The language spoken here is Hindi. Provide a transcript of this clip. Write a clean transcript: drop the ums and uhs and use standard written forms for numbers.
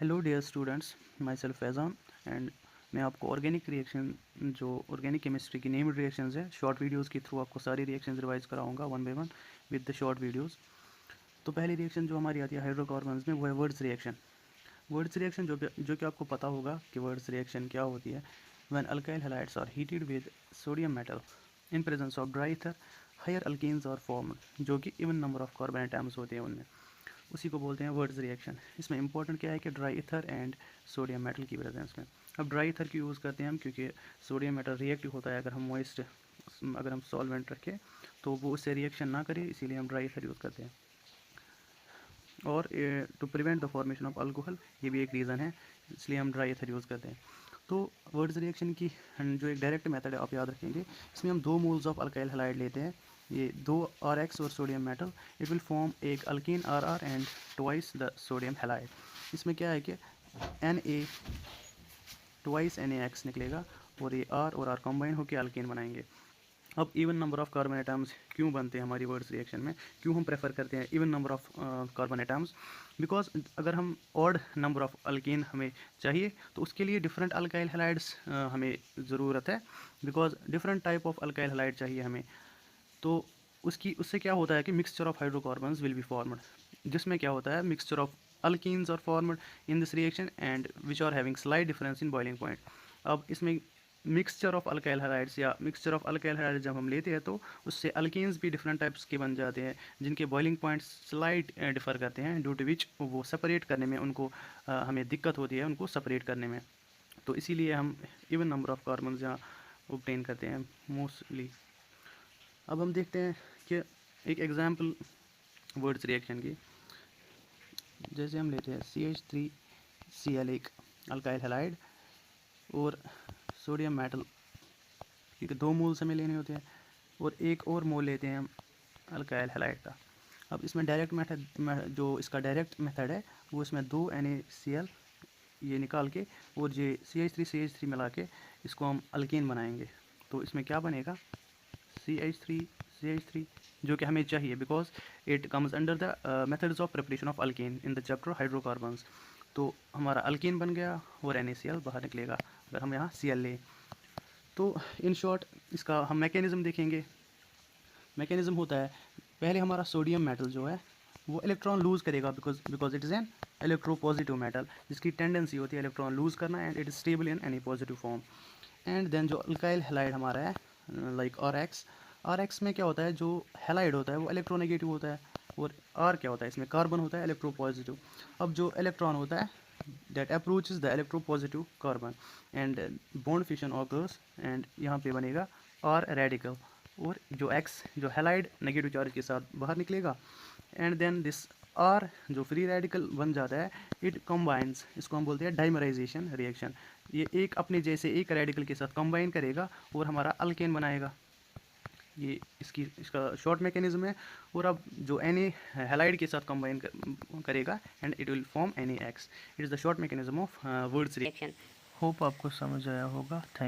Hello dear students, myself Faizan and मैं आपको ऑर्गेनिक रिएक्शन जो ऑर्गेनिक केमिस्ट्री की नेम्ड रिएक्शंस है शॉर्ट वीडियोस के थ्रू आपको सारी रिएक्शंस रिवाइज कराऊंगा one by one with the short videos. तो पहली रिएक्शन जो हमारी आती है हाइड्रोकार्बन्स में वो है वर्ड्स रिएक्शन। वर्ड्स रिएक्शन जो कि आपको पता होगा कि वर्ड्स रिएक्शन क्या होती है। When alkyl halides are heated with sodium metal in presence of dry ether higher alkanes are formed, जो कि even number of carbon atoms होते हैं उनमें, उसी को बोलते हैं वर्ड्स रिएक्शन। इसमें इंपॉर्टेंट क्या है कि dry ether and sodium metal की प्रेजेंस में। अब ड्राई ईथर की यूज़ करते हैं हम क्योंकि सोडियम मेटल रिएक्टिव होता है अगर हम मॉइस्ट अगर हम सॉल्वेंट रखें तो वो उससे रिएक्शन ना करे, इसीलिए हम ड्राई ईथर यूज़ करते हैं। और to prevent the formation of alcohol, ये भी एक रीज़न है, इसलिए हम ड्राई ईथर यूज़ करते हैं। तो वर्ड्स रिएक्शन की जो एक डायरेक्ट मेथड है आप याद रखेंगे, इसमें हम 2 मोल्स ऑफ अल्काइल हैलाइड लेते हैं, ये 2 RX और sodium metal, it will form एक alkene RR and twice the sodium halide. इसमें क्या है कि Na ट्वाइस NaX निकलेगा और ये R और R कंबाइन होकर अल्कीन बनाएंगे। अब even number of carbon atoms क्यों बनते हैं हमारी वर्ड्स रिएक्शन में, क्यों हम प्रेफर करते हैं even number of carbon atoms? Because अगर हम ऑड नंबर ऑफ अल्कीन हमें चाहिए तो उसके लिए डिफरेंट अल्काइल हैलाइड्स हमें ज़रूरत है, because different type of alkyl halide चाहिए हमें। तो उससे क्या होता है कि mixture of hydrocarbons will be formed, जिसमें क्या होता है mixture of alkenes are formed in this reaction and which are having slight difference in boiling point. अब इसमें मिक्सचर ऑफ अल्काइल हैलाइड्स या मिक्सचर ऑफ अल्काइल हैलाइड्स जब हम लेते हैं तो उससे अल्कीन्स भी डिफरेंट टाइप्स के बन जाते हैं, जिनके बॉइलिंग पॉइंट्स स्लाइट डिफर करते हैं, ड्यू टू विच वो सेपरेट करने में उनको हमें दिक्कत होती है उनको सेपरेट करने में। तो इसीलिए हम इवन नंबर ऑफ कार्बन यहाँ ऑब्टेन करते हैं मोस्टली। अब हम देखते हैं कि एक एग्जाम्पल वर्ड्स रिएक्शन की, जैसे हम लेते हैं CH3Cl एक अल्काइल हैलाइड और सोडियम मेटल, क्योंकि 2 मोल्स हमें लेने होते हैं, और एक और मोल लेते हैं हम अल्काइल हैलाइड का। अब इसमें डायरेक्ट मेथड जो इसका डायरेक्ट मेथड है वो इसमें 2 NaCl ये निकाल के और ये CH3 मिला के इसको हम अल्कीन बनाएंगे। तो इसमें क्या बनेगा CH3 जो कि हमें चाहिए, because it comes under the methods of preparation of alkyne in the chapter hydrocarbons. तो हमारा अल्कीन बन गया और NaCl बाहर निकलेगा अगर हम यहाँ Cl लें। तो इन शॉर्ट इसका हम मैकेनिज़्म देखेंगे। मैकेनिज़्म होता है, पहले हमारा सोडियम मेटल जो है वो इलेक्ट्रॉन लूज़ करेगा because it is an electropositive metal, जिसकी टेंडेंसी होती है इलेक्ट्रॉन लूज़ करना and it is stable in any positive form. And then जो अल्काइल हैलाइड हमारा है लाइक RX में क्या होता है, जो हैलाइड होता है वो इलेक्ट्रोनेगेटिव होता है, और R क्या होता है, इसमें कार्बन होता है इलेक्ट्रोपॉजिटिव। अब जो इलेक्ट्रॉन होता है that approaches the electropositive carbon and bond fission occurs and यहाँ पे बनेगा R radical, और जो X जो हैलाइड नेगेटिव चार्ज के साथ बाहर निकलेगा एंड देन दिस R जो फ्री रेडिकल बन जाता है इट कंबाइंस, इसको हम बोलते हैं डाइमराइजेशन रिएक्शन। ये एक अपने जैसे एक रेडिकल के साथ कंबाइन करेगा और हमारा अल्केन बनाएगा। ये इसका शॉर्ट मैकेनिज्म है। और अब जो Na हैलाइड के साथ कंबाइन करेगा and it will form NaX। It is the short mechanism of words reaction. Hope आपको समझ आया होगा। थैंक